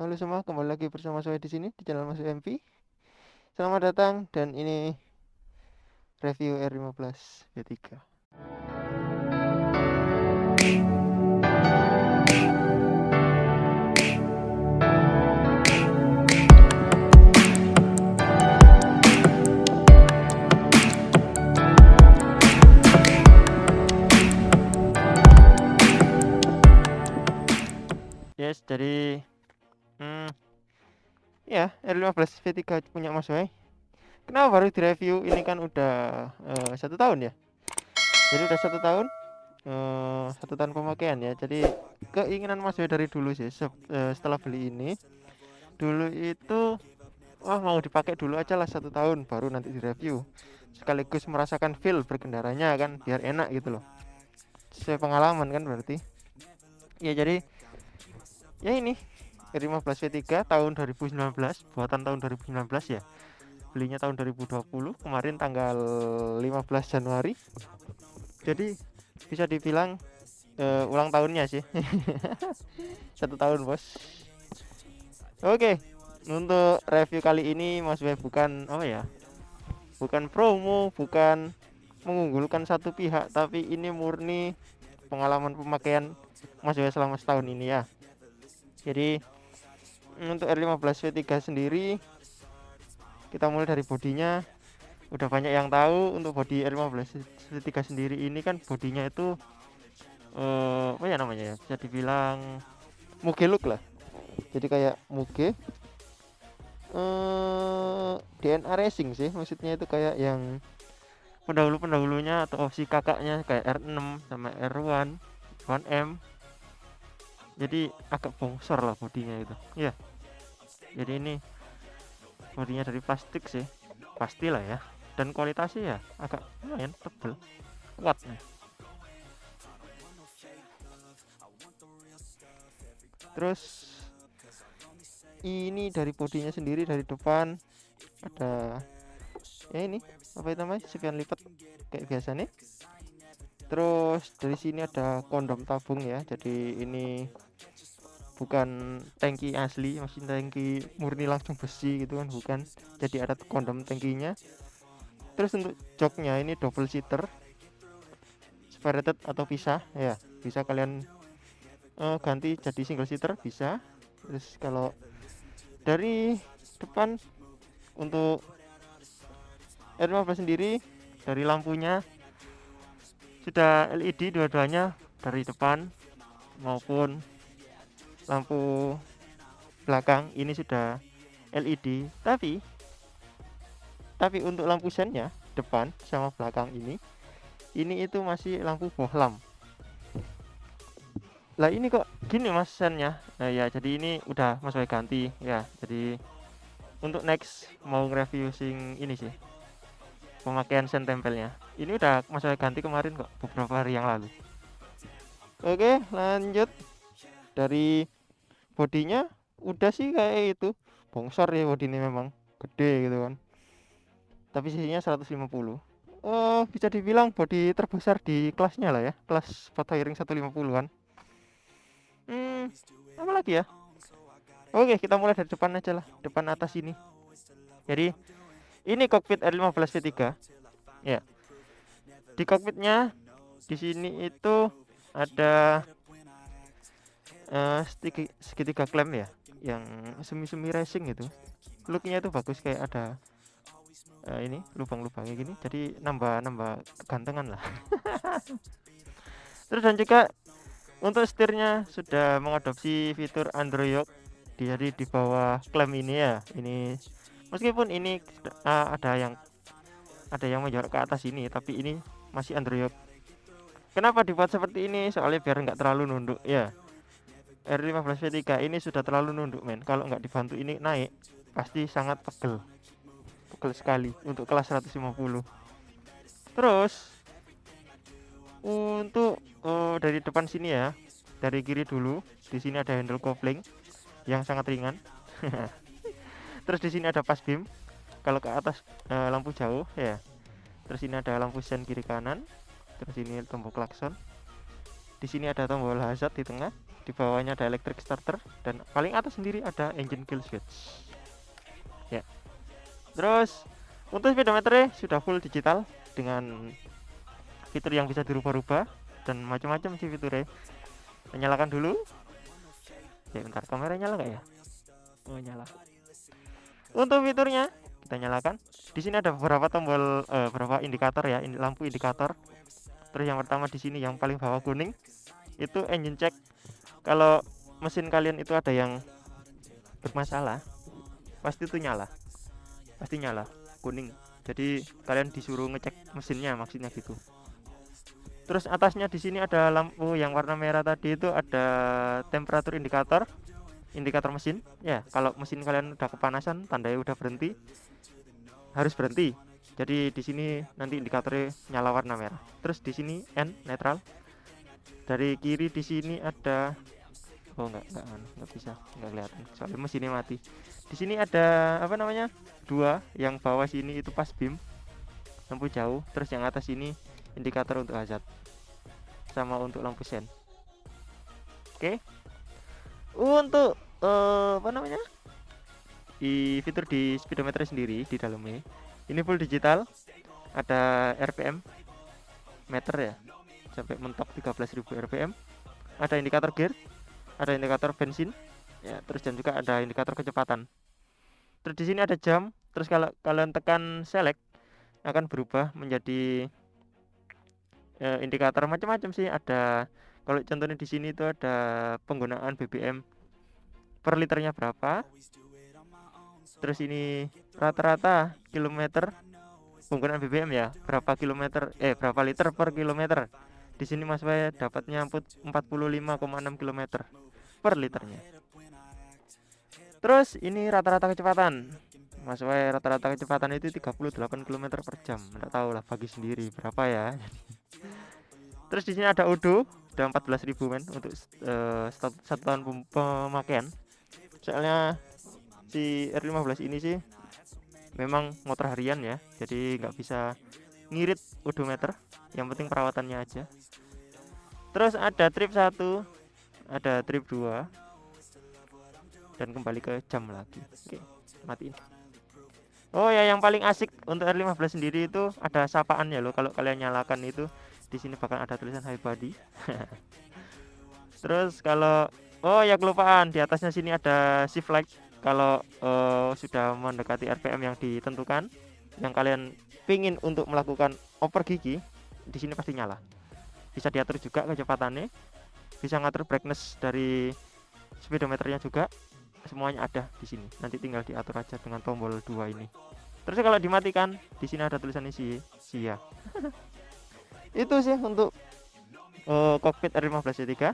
Halo semua, kembali lagi bersama saya di sini di channel Mas MP. Selamat datang dan ini review R15 V3. Yes, jadi ya R15 V3 punya Mas Wei. Kenapa baru direview? Ini kan udah 1 tahun ya. Jadi udah 1 tahun, 1 tahun pemakaian ya. Jadi keinginan Mas Wei dari dulu sih, setelah beli ini, dulu itu mau dipakai dulu aja lah 1 tahun, baru nanti direview. Sekaligus merasakan feel berkendaranya kan, biar enak gitu loh. Sesuai pengalaman kan berarti. Ya jadi ya ini R15 V3 tahun 2019, buatan tahun 2019 ya. Belinya tahun 2020, kemarin tanggal 15 Januari. Jadi bisa dibilang ulang tahunnya sih. 1 tahun, Bos. Oke, untuk review kali ini Mas Wei bukan bukan promo, bukan mengunggulkan satu pihak, tapi ini murni pengalaman pemakaian Mas Wei selama setahun ini ya. Jadi untuk R15 V3 sendiri, kita mulai dari bodinya. Udah banyak yang tahu untuk bodi R15 V3 sendiri ini kan bodinya itu apa ya namanya ya, bisa dibilang Muge look lah. Jadi kayak Muge DNA Racing sih, maksudnya itu kayak yang pendahulunya atau opsi kakaknya kayak R6 sama R1 1M. Jadi agak bongsor lah bodinya itu ya. Jadi ini bodinya dari plastik sih, pastilah ya, dan kualitasnya ya agak lumayan tebel, kuat nih. Terus ini dari bodinya sendiri, dari depan ada ya ini apa itu namanya, spion lipat kayak biasa nih. Terus dari sini ada kondom tabung ya, jadi ini bukan tangki asli, masih tangki murni langsung besi gitu kan, bukan. Jadi ada kondom tangkinya. Terus untuk joknya ini double seater, separated atau pisah ya, bisa kalian ganti jadi single seater bisa. Terus kalau dari depan untuk R15 sendiri, dari lampunya sudah LED dua-duanya, dari depan maupun lampu belakang ini sudah LED. Tapi untuk lampu sennya depan sama belakang ini itu masih lampu bohlam. Lah ini kok gini Mas sennya. Nah ya, jadi ini udah Mas Wei ganti ya. Jadi untuk next mau nge-review sing ini sih, pemakaian sen tempelnya. Ini udah Mas Wei ganti kemarin kok, beberapa hari yang lalu. Oke, lanjut. Dari bodinya udah sih kayak itu. Bongsor ya bodinya, memang gede gitu kan. Tapi sisinya 150. Bisa dibilang body terbesar di kelasnya lah ya. Kelas Fat Wiring 150-an. Apa lagi ya? Oke, kita mulai dari depan aja lah. Depan atas ini. Jadi ini kokpit R15 V3. Ya. Di kokpitnya di sini itu ada segitiga klem ya, yang semi racing gitu. Looknya itu bagus, kayak ada ini lubang-lubangnya gini, jadi nambah kegantengan lah. Terus dan juga untuk setirnya sudah mengadopsi fitur Android, jadi di bawah klem ini ya. Ini meskipun ini ada yang menjorok ke atas ini, tapi ini masih Android. Kenapa dibuat seperti ini? Soalnya biar nggak terlalu nunduk ya. R15 V3 ini sudah terlalu nunduk men. Kalau nggak dibantu ini naik, pasti sangat pegel sekali untuk kelas 150. Terus untuk dari depan sini ya, dari kiri dulu, di sini ada handle kopling yang sangat ringan. Terus di sini ada pas beam kalau ke atas, lampu jauh ya. Terus ini ada lampu sen kiri kanan. Terus ini tombol klakson. Di sini ada tombol hazard di tengah. di bawahnya ada electric starter, dan paling atas sendiri ada engine kill switch ya. Terus untuk speedometernya sudah full digital dengan fitur yang bisa dirubah-rubah dan macam-macam sih fiturnya. Nyalakan dulu ya, bentar, kamera nyala nggak ya? Oh, nyala. Untuk fiturnya kita nyalakan. Di sini ada beberapa tombol, beberapa indikator ya, ini lampu indikator. Terus yang pertama di sini yang paling bawah kuning itu engine check. Kalau mesin kalian itu ada yang bermasalah, pasti itu nyala, pasti nyala kuning. Jadi kalian disuruh ngecek mesinnya, maksudnya gitu. Terus atasnya di sini ada lampu yang warna merah tadi, itu ada temperatur indikator, indikator mesin ya. Kalau mesin kalian udah kepanasan, tandanya udah berhenti, harus berhenti. Jadi di sini nanti indikatornya nyala warna merah. Terus di sini N netral. Dari kiri di sini ada, oh nggak bisa, nggak kelihatan soalnya mesinnya mati. Di sini ada apa namanya, dua, yang bawah sini itu pas beam lampu jauh, terus yang atas ini indikator untuk hazard sama untuk lampu sen. Oke. Untuk apa namanya, di fitur di speedometer sendiri di dalamnya ini full digital, ada RPM meter ya, sampai mentok 13.000 RPM, ada indikator gear, ada indikator bensin ya, terus dan juga ada indikator kecepatan. Terus di sini ada jam. Terus kalau kalian tekan select akan berubah menjadi indikator macam-macam sih. Ada, kalau contohnya di sini itu ada penggunaan BBM per liternya berapa. Terus ini rata-rata kilometer penggunaan BBM ya, berapa kilometer, berapa liter per kilometer. Di sini Mas Way dapatnya 45,6 kilometer per liternya. Terus ini rata-rata kecepatan. Mas Way rata-rata kecepatan itu 38 km per jam. Enggak tahu lah, bagi sendiri berapa ya. Terus di sini ada odo, udah 14.000 men untuk satu tahun pemakaian. Soalnya si R15 ini sih memang motor harian ya, jadi nggak bisa ngirit odometer, yang penting perawatannya aja. Terus ada trip 1, ada trip 2, dan kembali ke jam lagi. Oke, matiin. Oh ya, yang paling asik untuk R15 sendiri itu ada sapaannya loh. Kalau kalian nyalakan itu, di sini bakal ada tulisan Hi Buddy. Terus kalau, oh ya kelupaan, di atasnya sini ada shift light. Kalau sudah mendekati RPM yang ditentukan, yang kalian pingin untuk melakukan oper gigi, di sini pasti nyala. Bisa diatur juga kecepatannya, bisa ngatur brightness dari speedometernya juga, semuanya ada di sini. Nanti tinggal diatur aja dengan tombol 2 ini. Terus kalau dimatikan, di sini ada tulisan isi sia. Itu sih untuk cockpit R15 C3.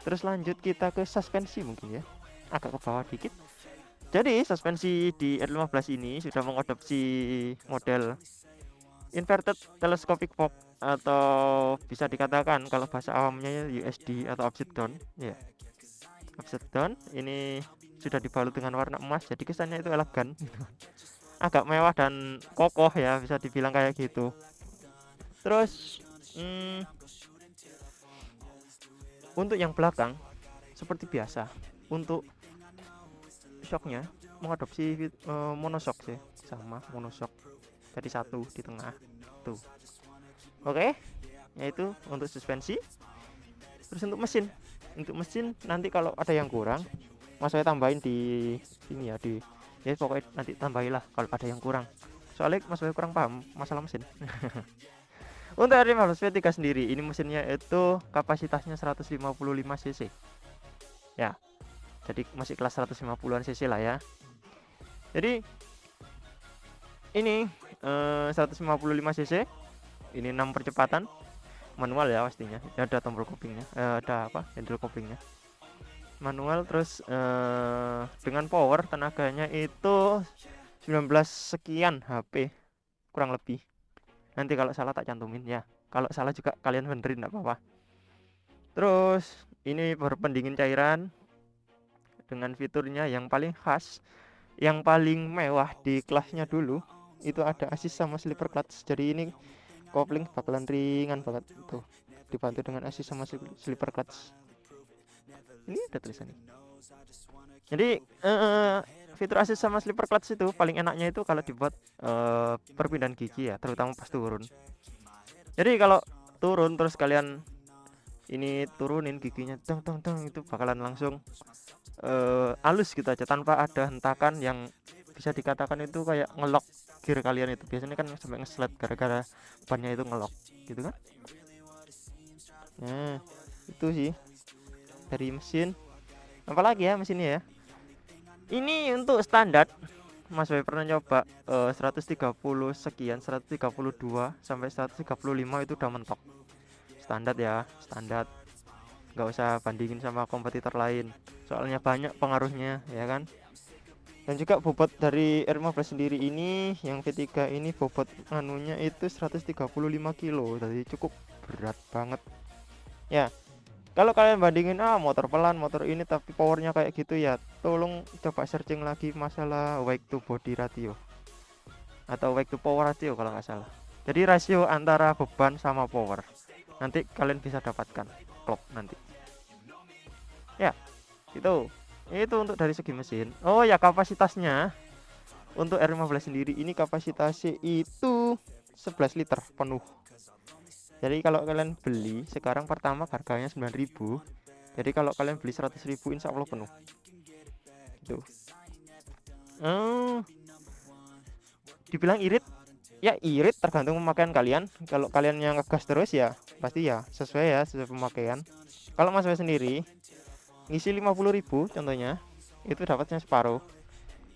Terus lanjut kita ke suspensi mungkin ya, agak ke bawah dikit. Jadi suspensi di R15 ini sudah mengadopsi model inverted telescopic fork, atau bisa dikatakan kalau bahasa awamnya USD atau upside down ya. Upside down ini sudah dibalut dengan warna emas, jadi kesannya itu elegan. Agak mewah dan kokoh ya, bisa dibilang kayak gitu. Terus untuk yang belakang seperti biasa, untuk shocknya mengadopsi monoshock sih, sama monoshock, jadi satu di tengah tuh. Oke, yaitu untuk suspensi. Terus untuk mesin nanti kalau ada yang kurang, Mas saya tambahin di sini ya, di ya pokoknya nanti tambahilah kalau ada yang kurang, soalnya Mas saya kurang paham masalah mesin. Untuk R15 V3 sendiri, ini mesinnya itu kapasitasnya 155 cc ya, jadi masih kelas 150-an cc lah ya. Jadi ini 155 cc, ini 6 percepatan manual ya pastinya. Ada tombol kopingnya, ada apa, handle kopingnya manual. Terus dengan power tenaganya itu 19 sekian HP kurang lebih. Nanti kalau salah tak cantumin ya, kalau salah juga kalian benerin enggak apa-apa. Terus ini pendingin cairan dengan fiturnya yang paling khas, yang paling mewah di kelasnya dulu, itu ada assist sama slipper clutch. Jadi ini kopling bakalan ringan banget tuh, dibantu dengan assist sama slipper clutch. Ini ada tulisannya. Jadi fitur assist sama slipper clutch itu paling enaknya itu kalau dibuat perpindahan gigi ya, terutama pas turun. Jadi kalau turun terus kalian ini turunin giginya teng teng teng, itu bakalan langsung halus gitu aja tanpa ada hentakan yang bisa dikatakan itu kayak ngelok gear kalian. Itu biasanya kan sampai ngeslet gara-gara bannya itu ngelok gitu kan. Nah itu sih dari mesin. Apalagi ya mesinnya ya, ini untuk standar Mas Boy pernah nyoba 130 sekian, 132 sampai 135 itu udah mentok. Standar ya, standar. Nggak usah bandingin sama kompetitor lain. Soalnya banyak pengaruhnya ya kan. Dan juga bobot dari R15 sendiri ini yang V3 ini bobot anunya itu 135 kilo. Jadi cukup berat banget. Ya. Kalau kalian bandingin motor pelan, motor ini tapi powernya kayak gitu ya, tolong coba searching lagi masalah weight to body ratio atau weight to power ratio kalau nggak salah. Jadi rasio antara beban sama power. Nanti kalian bisa dapatkan klop nanti. Ya, itu untuk dari segi mesin. Oh ya, kapasitasnya untuk R15 sendiri ini kapasitasnya itu 11 liter penuh. Jadi kalau kalian beli sekarang pertama harganya 9.000. Jadi kalau kalian beli 100.000 insya Allah penuh. Gitu. Dibilang irit, ya irit tergantung pemakaian kalian. Kalau kalian yang ngegas terus ya pasti ya sesuai pemakaian. Kalau Mas sendiri ngisi 50.000 contohnya, itu dapatnya separuh.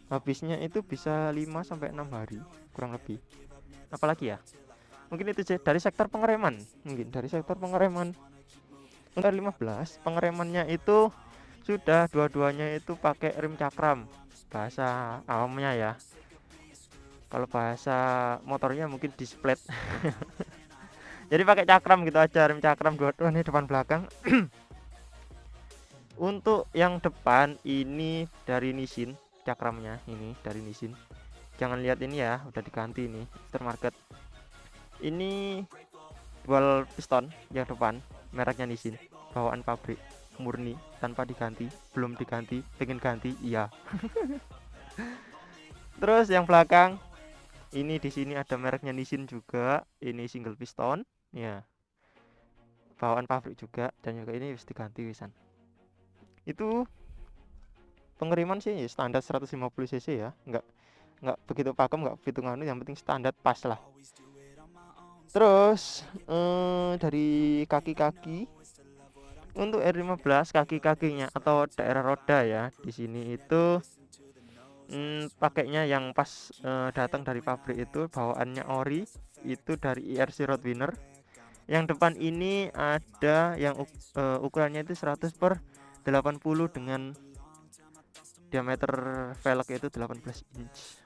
Habisnya itu bisa 5 sampai 6 hari kurang lebih. Apalagi ya? Mungkin itu dari sektor pengereman. Untuk R15 pengeremannya itu sudah dua-duanya itu pakai rem cakram bahasa awamnya ya. Kalau bahasa motornya mungkin displet. Jadi pakai cakram gitu aja, rem cakram dua-duanya depan belakang. Untuk yang depan ini dari Nissin, cakramnya ini dari Nissin. Jangan lihat ini ya, udah diganti ini aftermarket. Ini dual piston yang depan, mereknya Nissin, bawaan pabrik murni tanpa diganti, belum diganti, pengen ganti iya. Terus yang belakang ini di sini ada mereknya Nissin juga, ini single piston ya, bawaan pabrik juga, dan juga ini harus diganti wisan. Itu pengiriman sih standar 150 cc ya, nggak begitu pakem, nggak begitu nganu, yang penting standar pas lah. Terus dari kaki-kaki untuk R15 kaki-kakinya atau daerah roda ya, di sini itu pakainya yang pas datang dari pabrik itu bawaannya ori, itu dari IRC Roadwinner. Yang depan ini ada yang ukurannya itu 100/80 dengan diameter velg itu 18 inch.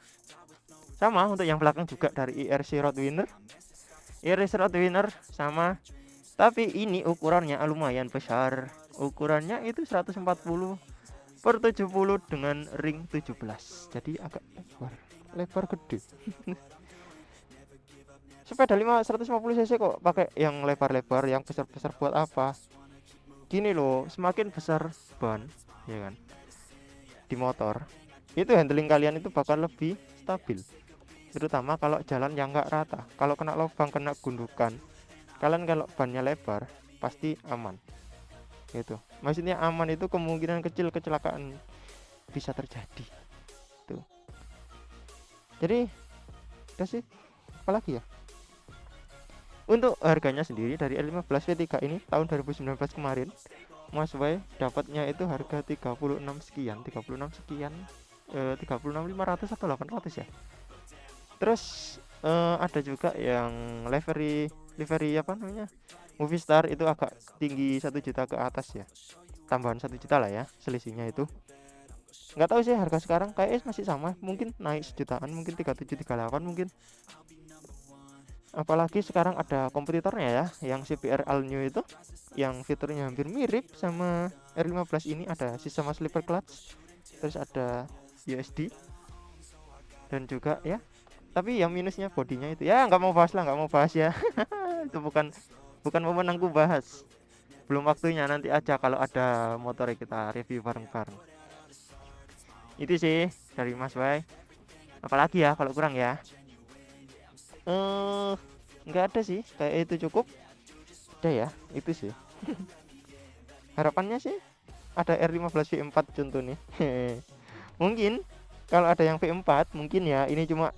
Sama untuk yang belakang juga dari IRC Roadwinner. IRC Roadwinner sama, tapi ini ukurannya lumayan besar. Ukurannya itu 140/70 dengan ring 17. Jadi agak lebar gede. Sepeda 150 cc kok pakai yang lebar-lebar, yang besar-besar buat apa? Gini loh, semakin besar ban ya kan di motor, itu handling kalian itu bakal lebih stabil, terutama kalau jalan yang nggak rata. Kalau kena lubang, kena gundukan, kalian kalau bannya lebar pasti aman gitu. Maksudnya aman itu kemungkinan kecil kecelakaan bisa terjadi tuh. Jadi udah sih, apalagi ya. Untuk harganya sendiri dari R15 V3 ini tahun 2019 kemarin, Mas Boy dapatnya itu harga 36 sekian, 36.500 atau 800 ya. Terus ada juga yang livery apa namanya, Movistar, itu agak tinggi 1 juta ke atas ya, tambahan 1 juta lah ya selisihnya itu. Nggak tahu sih harga sekarang kayak masih sama, mungkin naik sejutaan, mungkin 37 38 mungkin. Apalagi sekarang ada kompetitornya ya, yang CBR All New itu, yang fiturnya hampir mirip sama R15 ini, ada sistem slipper clutch, terus ada USD, dan juga ya, tapi yang minusnya bodinya itu ya nggak mau bahas ya. Itu bukan momenangku bahas. belum waktunya, nanti aja kalau ada motor kita review bareng-bareng. Itu sih dari Mas Wai. Apalagi ya kalau kurang ya? Eh, nggak ada sih, kayak itu cukup. Udah ya, itu sih. Harapannya sih ada R15 V4 contoh nih. Mungkin kalau ada yang V4 mungkin ya, ini cuma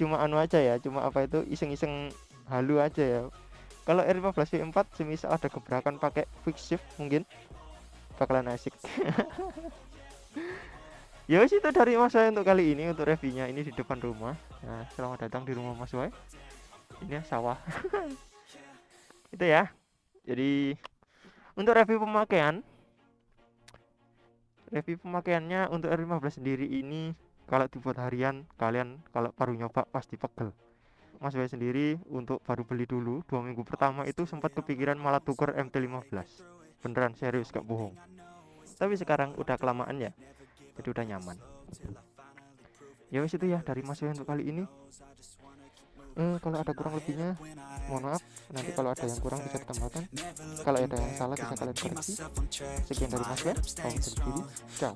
cuma anu aja ya, cuma apa itu, iseng-iseng halu aja ya. Kalau R15 V4 semisal ada gebrakan pakai quick shift mungkin bakalan asik. Ya wis, itu dari Mas Wai untuk kali ini, untuk reviewnya ini di depan rumah. Nah, selamat datang di rumah Mas Wai. Ini ya, sawah. Itu ya. Jadi untuk review pemakaiannya untuk R15 sendiri ini, kalau dibuat harian, kalian kalau baru nyoba pasti pegel. Mas Wai sendiri untuk baru beli dulu 2 minggu pertama itu sempat kepikiran malah tuker MT15. Beneran serius, gak bohong. Tapi sekarang udah kelamaan ya, jadi udah nyaman. Ya wis, itu ya dari Mas Wai untuk kali ini. Kalau ada kurang lebihnya mohon maaf, nanti kalau ada yang kurang bisa ditambahkan, kalau ada yang salah bisa kalian koreksi. Sekian dari Mas Wai, pamit undur diri, ciao.